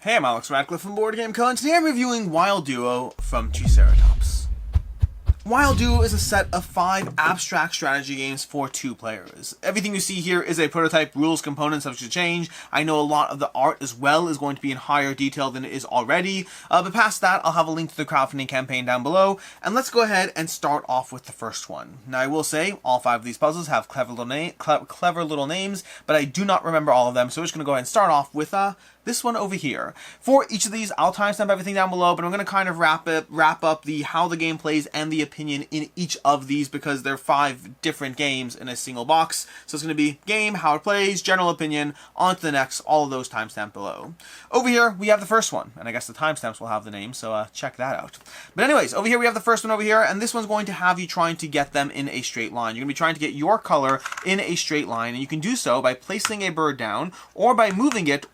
Hey, I'm Alex Radcliffe from Board Game Co, and today I'm reviewing Wild Duo from Triceratops. Wild Duo is a set of 5 abstract strategy games for 2 players. Everything you see here is a prototype, rules, components subject to change. I know a lot of the art as well is going to be in higher detail than it is already, but past that I'll have a link to the crowdfunding campaign down below, and let's go ahead and start off with the first one. Now I will say, all 5 of these puzzles have clever little names, but I do not remember all of them, so we're just going to go ahead and start off with this one over here. For each of these, I'll timestamp everything down below, but I'm going to kind of wrap up the how the game plays and the opinion in each of these because they're 5 different games in a single box. So it's going to be game, how it plays, general opinion, on to the next, all of those timestamp below. Over here, we have the first one, and I guess the timestamps will have the name, so check that out. But anyways, over here we have the first one over here, and this one's going to have you trying to get them in a straight line. You're going to be trying to get your color in a straight line, and you can do so by placing a bird down, or by moving it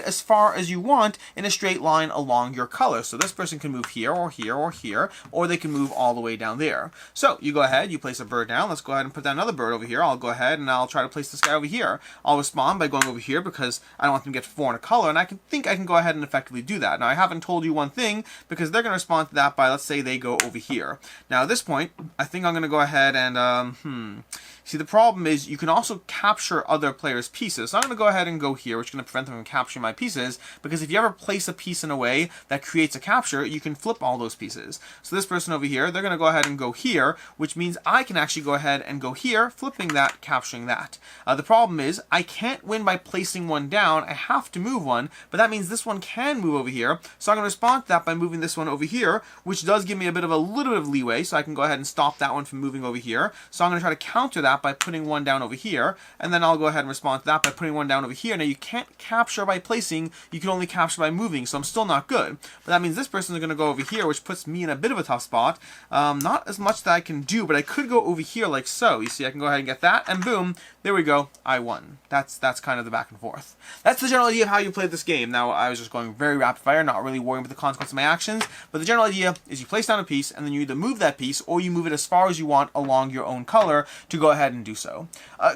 as far as you want in a straight line along your color. So this person can move here or here or here, or they can move all the way down there. So you go ahead, you place a bird down. Let's go ahead and put down another bird over here. I'll go ahead and I'll try to place this guy over here. I'll respond by going over here because I don't want them to get 4 in a color, and I think I can go ahead and effectively do that. Now I haven't told you one thing because they're going to respond to that by, let's say they go over here. Now at this point, I think I'm going to go ahead and see, the problem is you can also capture other players' pieces. So I'm going to go ahead and go here, which is going to prevent them from capturing my pieces, because if you ever place a piece in a way that creates a capture, you can flip all those pieces. So this person over here, they're going to go ahead and go here, which means I can actually go ahead and go here, flipping that, capturing that. The problem is I can't win by placing one down. I have to move one, but that means this one can move over here. So I'm going to respond to that by moving this one over here, which does give me a little bit of leeway, so I can go ahead and stop that one from moving over here. So I'm going to try to counter that by putting one down over here, and then I'll go ahead and respond to that by putting one down over here. Now you can't capture by placing, you can only capture by moving, so I'm still not good. But that means this person is going to go over here, which puts me in a bit of a tough spot. Not as much that I can do, but I could go over here like so. You see, I can go ahead and get that, and boom, there we go, I won. That's kind of the back and forth. That's the general idea of how you play this game. Now, I was just going very rapid fire, not really worrying about the consequence of my actions, but the general idea is you place down a piece, and then you either move that piece, or you move it as far as you want along your own color to go ahead and do so.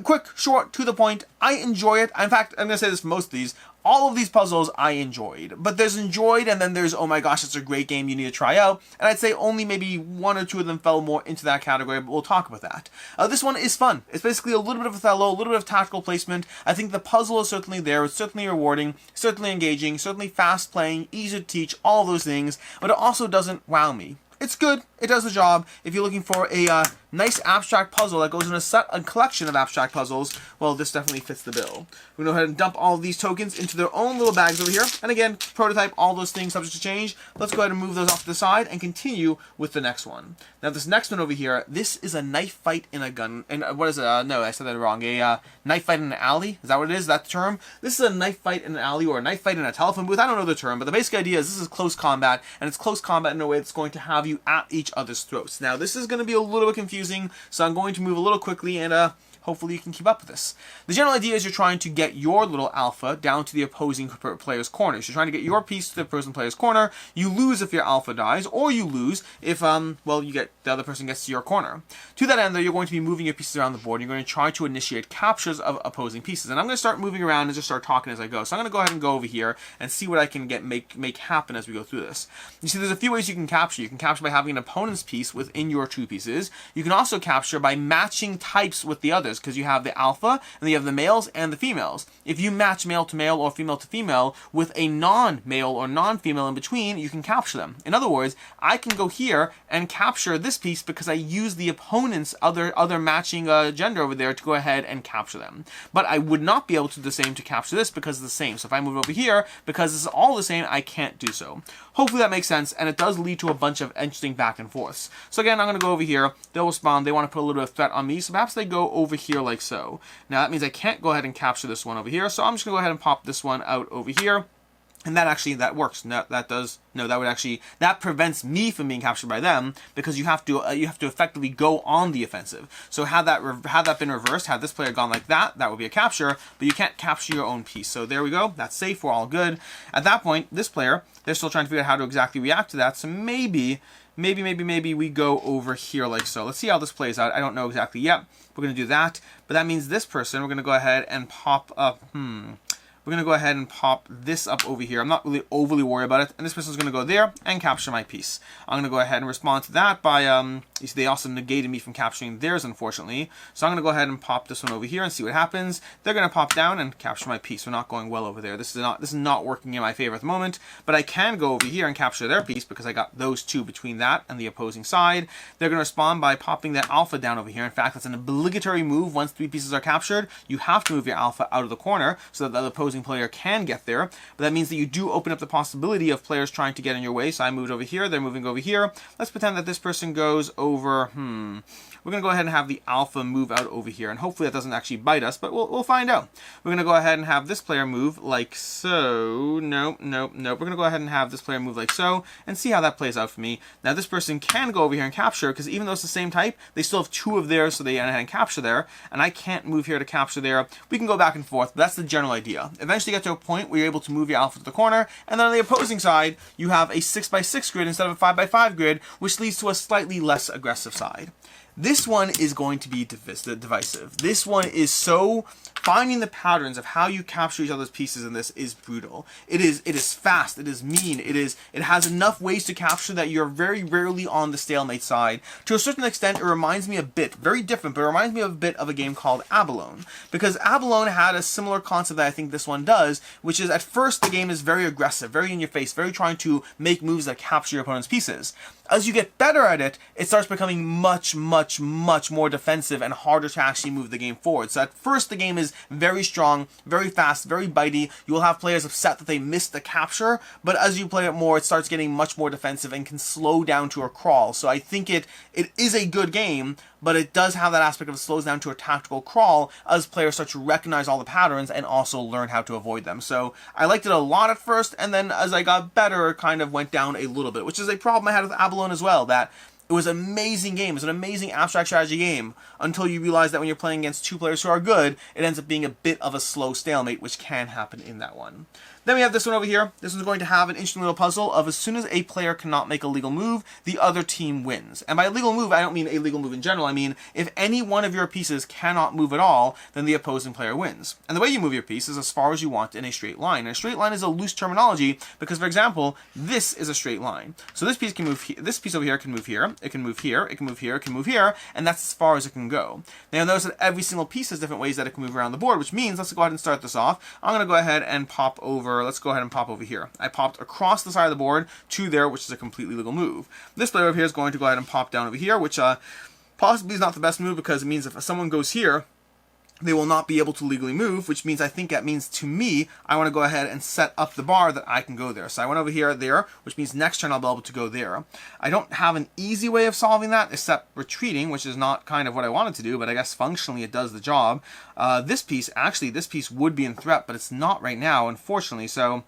Quick, short, to the point, I enjoy it. In fact, I'm going to say this for most of these. All of these puzzles I enjoyed, but there's enjoyed and then there's, oh my gosh, it's a great game you need to try out, and I'd say only maybe 1 or 2 of them fell more into that category, but we'll talk about that. This one is fun. It's basically a little bit of Othello, a little bit of tactical placement. I think the puzzle is certainly there. It's certainly rewarding, certainly engaging, certainly fast playing, easy to teach, all of those things, but it also doesn't wow me. It's good. It does the job. If you're looking for a nice abstract puzzle that goes in a collection of abstract puzzles, well, this definitely fits the bill. We're going to go ahead and dump all of these tokens into their own little bags over here. And again, prototype, all those things subject to change. Let's go ahead and move those off to the side and continue with the next one. Now, this next one over here, this is a knife fight in a gun. And what is it? No, I said that wrong. A knife fight in an alley? Is that what it is? Is that the term? This is a knife fight in an alley or a knife fight in a telephone booth. I don't know the term, but the basic idea is this is close combat, and it's close combat in a way that's going to have you at each other's throats. Now, this is going to be a little bit confusing, so I'm going to move a little quickly and hopefully you can keep up with this. The general idea is you're trying to get your little alpha down to the opposing player's corner. So you're trying to get your piece to the opposing player's corner. You lose if your alpha dies, or you lose if, well, you get the other person gets to your corner. To that end, though, you're going to be moving your pieces around the board. You're going to try to initiate captures of opposing pieces. And I'm going to start moving around and just start talking as I go. So I'm going to go ahead and go over here and see what I can make happen as we go through this. You see, there's a few ways you can capture. You can capture by having an opponent's piece within your 2 pieces. You can also capture by matching types with the others, because you have the alpha, and then you have the males and the females. If you match male to male or female to female with a non-male or non-female in between, you can capture them. In other words, I can go here and capture this piece because I use the opponent's other matching gender over there to go ahead and capture them. But I would not be able to do the same to capture this because it's the same. So if I move over here, because this is all the same, I can't do so. Hopefully that makes sense, and it does lead to a bunch of interesting back and forths. So again, I'm going to go over here. They'll respond. They want to put a little bit of threat on me, so perhaps they go over here like so. Now that means I can't go ahead and capture this one over here, so I'm just going to go ahead and pop this one out over here. And that works. That prevents me from being captured by them, because you have to effectively go on the offensive. So had that been reversed, had this player gone like that, that would be a capture, but you can't capture your own piece. So there we go. That's safe. We're all good. At that point, this player, they're still trying to figure out how to exactly react to that. So maybe we go over here like so. Let's see how this plays out. I don't know exactly yet. We're going to do that, but that means this person, we're going to go ahead and pop up. we're going to go ahead and pop this up over here. I'm not really overly worried about it. And this person's going to go there and capture my piece. I'm going to go ahead and respond to that by, you see, they also negated me from capturing theirs, unfortunately. So I'm going to go ahead and pop this one over here and see what happens. They're going to pop down and capture my piece. We're not going well over there. This is not working in my favor at the moment. But I can go over here and capture their piece because I got those two between that and the opposing side. They're going to respond by popping that alpha down over here. In fact, that's an obligatory move. Once 3 pieces are captured, you have to move your alpha out of the corner so that the opposing player can get there. But that means that you do open up the possibility of players trying to get in your way. So I moved over here. They're moving over here. Let's pretend that this person goes over, we're going to go ahead and have the alpha move out over here. And hopefully that doesn't actually bite us, but we'll find out. We're going to go ahead and have this player move like so. Nope. We're going to go ahead and have this player move like so and see how that plays out for me. Now this person can go over here and capture because even though it's the same type, they still have 2 of theirs, so they went ahead and capture there. And I can't move here to capture there. We can go back and forth, but that's the general idea. Eventually you get to a point where you're able to move your alpha to the corner, and then on the opposing side, you have a 6x6 grid instead of a 5x5 grid, which leads to a slightly less aggressive side. This one is going to be divisive. This one is so... Finding the patterns of how you capture each other's pieces in this is brutal. It is fast, it is mean, it has enough ways to capture that you're very rarely on the stalemate side. To a certain extent, it reminds me a bit, very different, but it reminds me a bit of a game called Abalone. Because Abalone had a similar concept that I think this one does, which is at first the game is very aggressive, very in your face, very trying to make moves that capture your opponent's pieces. As you get better at it, it starts becoming much more defensive and harder to actually move the game forward. So at first the game is very strong, very fast, very bitey. You will have players upset that they missed the capture, but as you play it more, it starts getting much more defensive and can slow down to a crawl. So I think it is a good game, but it does have that aspect of it slows down to a tactical crawl as players start to recognize all the patterns and also learn how to avoid them. So I liked it a lot at first, and then as I got better, it kind of went down a little bit, which is a problem I had with Abalone as well, that it was an amazing game. It was an amazing abstract strategy game until you realize that when you're playing against 2 players who are good, it ends up being a bit of a slow stalemate, which can happen in that one. Then we have this one over here. This one's going to have an interesting little puzzle of as soon as a player cannot make a legal move, the other team wins. And by legal move, I don't mean a legal move in general. I mean if any one of your pieces cannot move at all, then the opposing player wins. And the way you move your piece is as far as you want in a straight line. And a straight line is a loose terminology because, for example, this is a straight line. So this piece can move here. This piece over here can move here. It can move here. It can move here. It can move here. And that's as far as it can go. Now you'll notice that every single piece has different ways that it can move around the board, which means let's go ahead and start this off. I'm going to go ahead and pop over. Let's go ahead and pop over here. I popped across the side of the board to there, which is a completely legal move. This player over here is going to go ahead and pop down over here, which possibly is not the best move because it means if someone goes here, they will not be able to legally move, which means I think that means to me, I want to go ahead and set up the bar that I can go there. So I went over here, there, which means next turn I'll be able to go there. I don't have an easy way of solving that except retreating, which is not kind of what I wanted to do, but I guess functionally it does the job. This piece would be in threat, but it's not right now, unfortunately. So,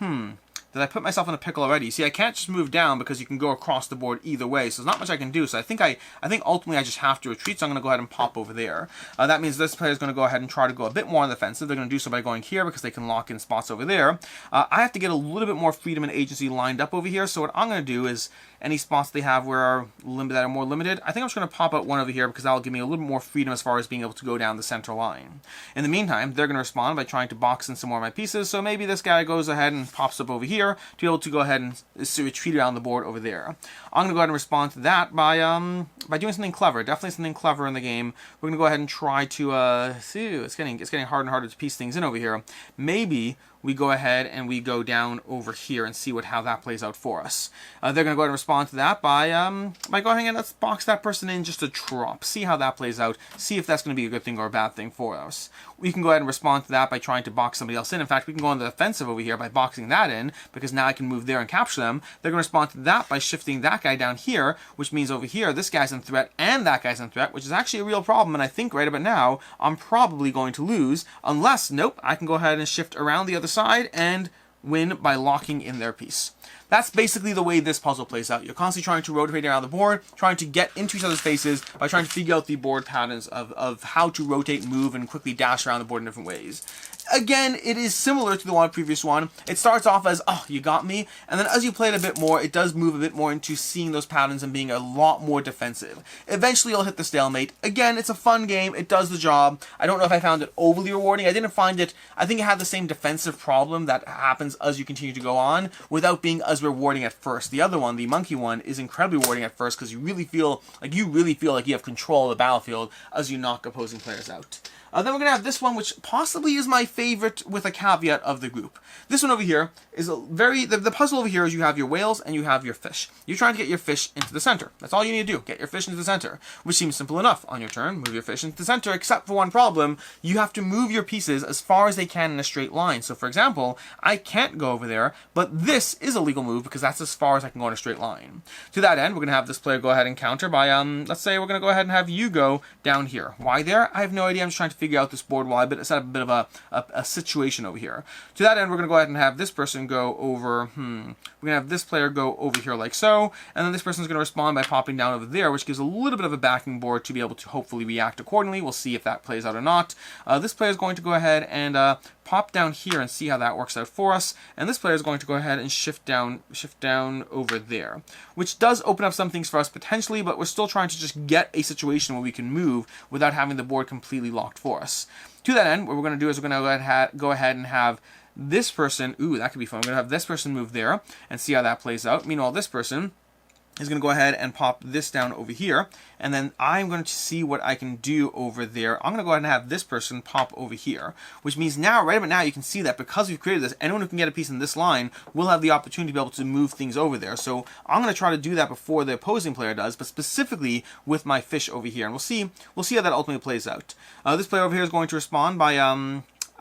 did I put myself in a pickle already? See, I can't just move down because you can go across the board either way, so there's not much I can do. So I think ultimately I just have to retreat, so I'm going to go ahead and pop over there. That means this player is going to go ahead and try to go a bit more on the defensive. They're going to do so by going here because they can lock in spots over there. I have to get a little bit more freedom and agency lined up over here, so what I'm going to do is any spots they have that are more limited, I think I'm just going to pop out one over here because that will give me a little bit more freedom as far as being able to go down the center line. In the meantime, they're going to respond by trying to box in some more of my pieces, so maybe this guy goes ahead and pops up over here to be able to go ahead and retreat around the board over there. I'm going to go ahead and respond to that by doing something clever, definitely something clever in the game. We're going to go ahead and try to, see, it's getting harder and harder to piece things in over here. Maybe we go ahead and we go down over here and see how that plays out for us. They're going to go ahead and respond to that by going and let's box that person in just a drop. See how that plays out. See if that's going to be a good thing or a bad thing for us. We can go ahead and respond to that by trying to box somebody else in. In fact, we can go on the defensive over here by boxing that in because now I can move there and capture them. They're going to respond to that by shifting that guy down here, which means over here this guy's in threat and that guy's in threat, which is actually a real problem. And I think right about now I'm probably going to lose unless, nope, I can go ahead and shift around the other side and win by locking in their piece. That's basically the way this puzzle plays out. You're constantly trying to rotate around the board, trying to get into each other's faces by trying to figure out the board patterns of how to rotate, move, and quickly dash around the board in different ways. Again, it is similar to the previous one. It starts off as, oh, you got me, and then as you play it a bit more, it does move a bit more into seeing those patterns and being a lot more defensive. Eventually, you'll hit the stalemate. Again, it's a fun game. It does the job. I don't know if I found it overly rewarding. I didn't find it, I think it had the same defensive problem that happens as you continue to go on without being as rewarding at first. The other one, the monkey one, is incredibly rewarding at first because you really feel like you have control of the battlefield as you knock opposing players out. Then we're going to have this one, which possibly is my favorite with a caveat of the group. This one over here is a the puzzle over here is you have your whales and you have your fish. You're trying to get your fish into the center. That's all you need to do. Get your fish into the center, which seems simple enough. On your turn, move your fish into the center, except for one problem. You have to move your pieces as far as they can in a straight line. So, for example, I can't go over there, but this is a legal move because that's as far as I can go in a straight line. To that end, we're going to have this player go ahead and counter by, let's say we're going to go ahead and have you go down here. Why there? I have no idea. I'm just trying to figure out this board while I set up a bit of a situation over here. To that end, we're going to go ahead and have this person go over, we're going to have this player go over here like so, and then this person's going to respond by popping down over there, which gives a little bit of a backing board to be able to hopefully react accordingly. We'll see if that plays out or not. This player is going to go ahead and pop down here and see how that works out for us, and this player is going to go ahead and shift down over there, which does open up some things for us potentially, but we're still trying to just get a situation where we can move without having the board completely locked for us. To that end, what we're going to do is we're going to go ahead and have this person, ooh, that could be fun. We're going to have this person move there and see how that plays out. Meanwhile, this person is going to go ahead and pop this down over here, and then I'm going to see what I can do over there. I'm going to go ahead and have this person pop over here, which means now, right about now, you can see that because we've created this, anyone who can get a piece in this line will have the opportunity to be able to move things over there. So I'm going to try to do that before the opposing player does, but specifically with my fish over here, and we'll see how that ultimately plays out. This player over here is going to respond by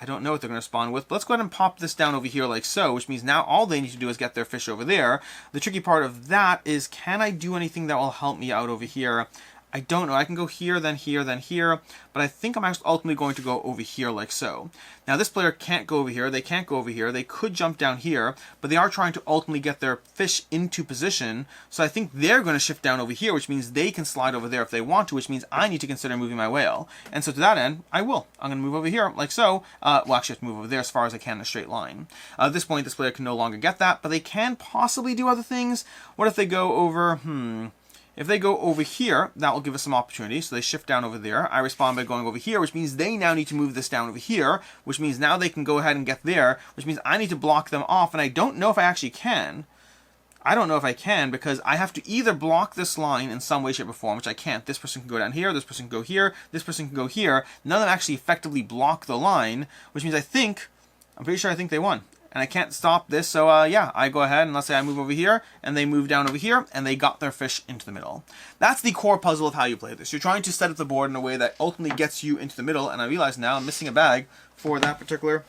I don't know what they're going to respond with, but let's go ahead and pop this down over here like so, which means now all they need to do is get their fish over there. The tricky part of that is, can I do anything that will help me out over here? I don't know. I can go here, then here, then here, but I think I'm actually ultimately going to go over here like so. Now, this player can't go over here. They can't go over here. They could jump down here, but they are trying to ultimately get their fish into position, so I think they're going to shift down over here, which means they can slide over there if they want to, which means I need to consider moving my whale. And so to that end, I will. I'm going to move over here like so. Well, actually, I have to move over there as far as I can in a straight line. At this point, this player can no longer get that, but they can possibly do other things. What if they go over, If they go over here, that will give us some opportunity. So they shift down over there. I respond by going over here, which means they now need to move this down over here, which means now they can go ahead and get there, which means I need to block them off, and I don't know if I actually can. I don't know if I can, because I have to either block this line in some way, shape, or form, which I can't. This person can go down here, this person can go here, this person can go here. None of them actually effectively block the line, which means I'm pretty sure I think they won. And I can't stop this, so yeah, I go ahead and let's say I move over here, and they move down over here, and they got their fish into the middle. That's the core puzzle of how you play this. You're trying to set up the board in a way that ultimately gets you into the middle, and I realize now I'm missing a bag for that particular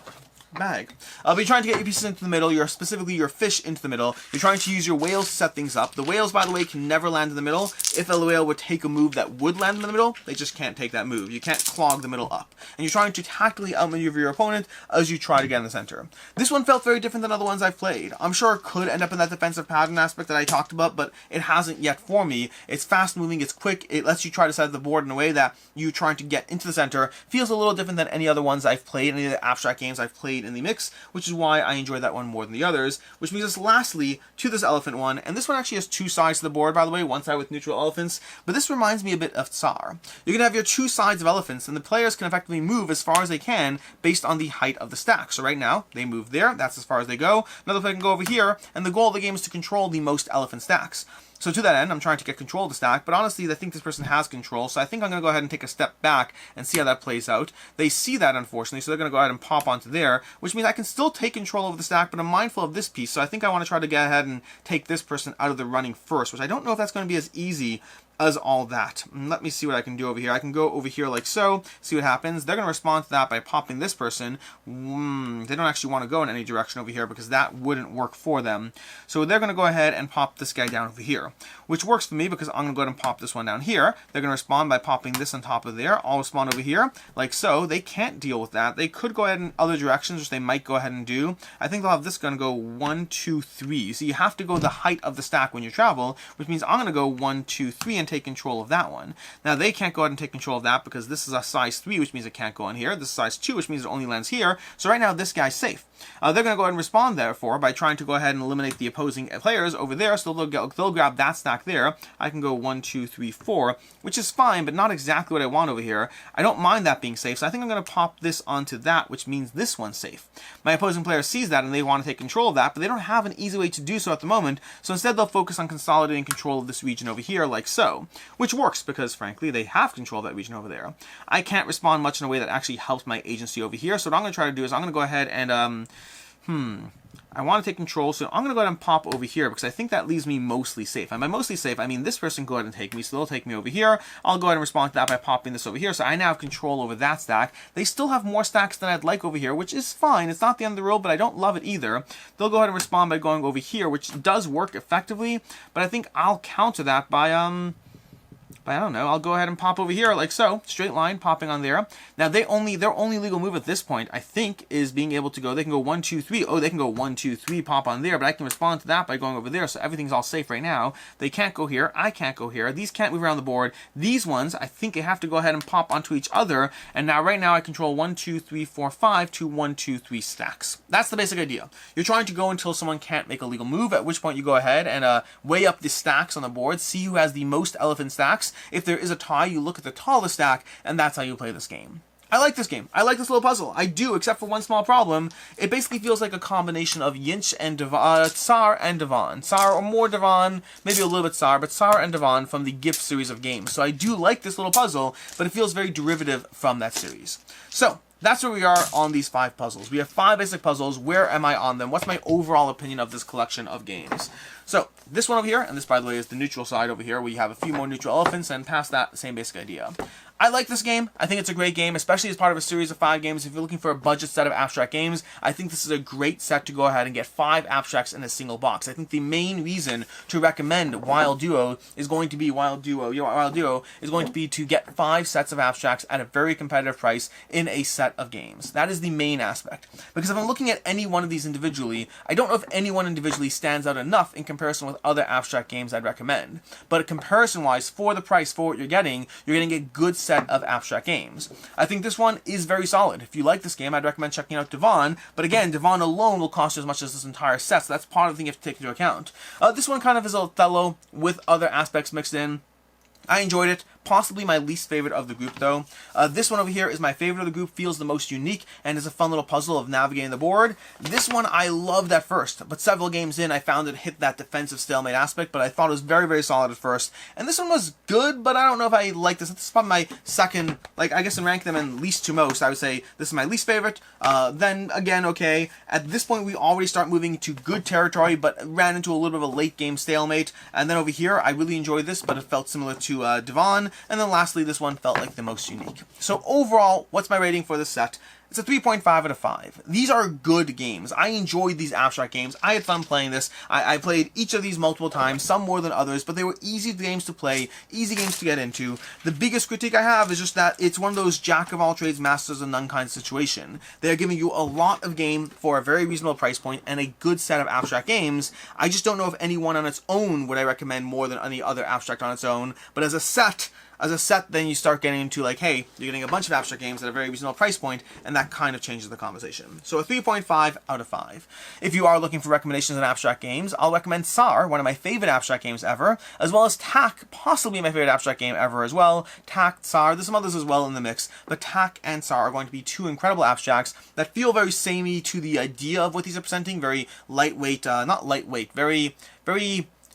bag. But you're trying to get your pieces into the middle, specifically your fish into the middle. You're trying to use your whales to set things up. The whales, by the way, can never land in the middle. If a whale would take a move that would land in the middle, they just can't take that move. You can't clog the middle up. And you're trying to tactically outmaneuver your opponent as you try to get in the center. This one felt very different than other ones I've played. I'm sure it could end up in that defensive pattern aspect that I talked about, but it hasn't yet for me. It's fast moving, it's quick, it lets you try to set up the board in a way that you trying to get into the center feels a little different than any other ones I've played, any of the abstract games I've played in the mix, which is why I enjoy that one more than the others, which brings us lastly to this elephant one, and this one actually has two sides to the board, by the way, one side with neutral elephants, but this reminds me a bit of Tsar. You're going to have your two sides of elephants, and the players can effectively move as far as they can based on the height of the stack. So right now, they move there, that's as far as they go. Another player can go over here, and the goal of the game is to control the most elephant stacks. So to that end, I'm trying to get control of the stack, but honestly, I think this person has control, so I think I'm going to go ahead and take a step back and see how that plays out. They see that, unfortunately, so they're going to go ahead and pop onto there, which means I can still take control over the stack, but I'm mindful of this piece, so I think I want to try to get ahead and take this person out of the running first, which I don't know if that's going to be as easy as all that. And let me see what I can do over here. I can go over here like so, see what happens. They're going to respond to that by popping this person. They don't actually want to go in any direction over here because that wouldn't work for them. So they're going to go ahead and pop this guy down over here, which works for me because I'm going to go ahead and pop this one down here. They're going to respond by popping this on top of there. I'll respond over here like so. They can't deal with that. They could go ahead in other directions, which they might go ahead and do. I think they'll have this going to go 1, 2, 3. You see, you have to go the height of the stack when you travel, which means I'm going to go 1, 2, 3 and take control of that one. Now they can't go ahead and take control of that because this is a size 3, which means it can't go in here. This is size 2, which means it only lands here. So right now this guy's safe. They're going to go ahead and respond therefore by trying to go ahead and eliminate the opposing players over there. So they'll grab that stack there. I can go 1, 2, 3, 4, which is fine, but not exactly what I want over here. I don't mind that being safe, so I think I'm going to pop this onto that, which means this one's safe. My opposing player sees that and they want to take control of that, but they don't have an easy way to do so at the moment. So instead they'll focus on consolidating control of this region over here like so, which works because frankly they have control of that region over there. I can't respond much in a way that actually helps my agency over here. So what I'm going to try to do is I'm going to go ahead and I want to take control, so I'm going to go ahead and pop over here because I think that leaves me mostly safe. And by mostly safe, I mean this person can go ahead and take me, so they'll take me over here. I'll go ahead and respond to that by popping this over here, so I now have control over that stack. They still have more stacks than I'd like over here, which is fine. It's not the end of the world, but I don't love it either. They'll go ahead and respond by going over here, which does work effectively, but I think I'll counter that by, I don't know, I'll go ahead and pop over here like so, straight line, popping on there. Now their only legal move at this point, I think, is being able to go, they can go 1, 2, 3. Oh, they can go 1, 2, 3, pop on there, but I can respond to that by going over there, so everything's all safe right now. They can't go here, I can't go here, these can't move around the board. These ones, I think they have to go ahead and pop onto each other, and now right now I control 1, 2, 3, 4, 5 to 1, 2, 3 stacks. That's the basic idea. You're trying to go until someone can't make a legal move, at which point you go ahead and weigh up the stacks on the board, see who has the most elephant stacks. If there is a tie, you look at the tallest stack, and that's how you play this game. I like this game. I like this little puzzle. I do, except for one small problem. It basically feels like a combination of Yinch and Tsar and Devon. Tsar or more Devon, maybe a little bit Tsar, but Tsar and Devon from the Gift series of games. So I do like this little puzzle, but it feels very derivative from that series. So that's where we are on these 5 puzzles. We have 5 basic puzzles. Where am I on them? What's my overall opinion of this collection of games? So this one over here, and this by the way is the neutral side over here, where you have a few more neutral elephants, and past that, the same basic idea. I like this game. I think it's a great game, especially as part of a series of 5 games. If you're looking for a budget set of abstract games, I think this is a great set to go ahead and get 5 abstracts in a single box. I think the main reason to recommend Wild Duo is going to be to get 5 sets of abstracts at a very competitive price in a set of games. That is the main aspect. Because if I'm looking at any one of these individually, I don't know if any one individually stands out enough in comparison with other abstract games I'd recommend. But comparison-wise, for the price, for what you're getting a good set of abstract games. I think this one is very solid. If you like this game, I'd recommend checking out Devon, but again, Devon alone will cost you as much as this entire set, so that's part of the thing you have to take into account. This one kind of is a Othello with other aspects mixed in. I enjoyed it. Possibly my least favorite of the group, though. This one over here is my favorite of the group, feels the most unique, and is a fun little puzzle of navigating the board. This one I loved at first, but several games in, I found it hit that defensive stalemate aspect, but I thought it was very, very solid at first. And this one was good, but I don't know if I like this. This is probably my second, like, I guess in ranking them in least to most, I would say this is my least favorite. Then, again, okay, at this point we already start moving to good territory, but ran into a little bit of a late game stalemate. And then over here, I really enjoyed this, but it felt similar to Devon. And then lastly, this one felt like the most unique. So overall, what's my rating for this set? It's a 3.5 out of 5. These are good games. I enjoyed these abstract games. I had fun playing this. I played each of these multiple times, some more than others, but they were easy games to play, easy games to get into. The biggest critique I have is just that it's one of those jack of all trades, masters of none kind of situation. They're giving you a lot of game for a very reasonable price point and a good set of abstract games. I just don't know if any one on its own would I recommend more than any other abstract on its own, but as a set, then you start getting into like, hey, you're getting a bunch of abstract games at a very reasonable price point, and that kind of changes the conversation. So a 3.5 out of 5. If you are looking for recommendations on abstract games, I'll recommend Tsar, one of my favorite abstract games ever, as well as Tak, possibly my favorite abstract game ever as well. Tak, Tsar, there's some others as well in the mix, but Tak and Tsar are going to be 2 incredible abstracts that feel very samey to the idea of what these are presenting, very lightweight, not lightweight, very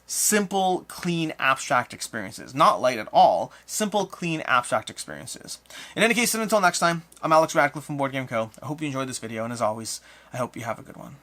simple, clean, abstract experiences. Not light at all. Simple, clean, abstract experiences. In any case, until next time, I'm Alex Radcliffe from Board Game Co. I hope you enjoyed this video, and as always, I hope you have a good one.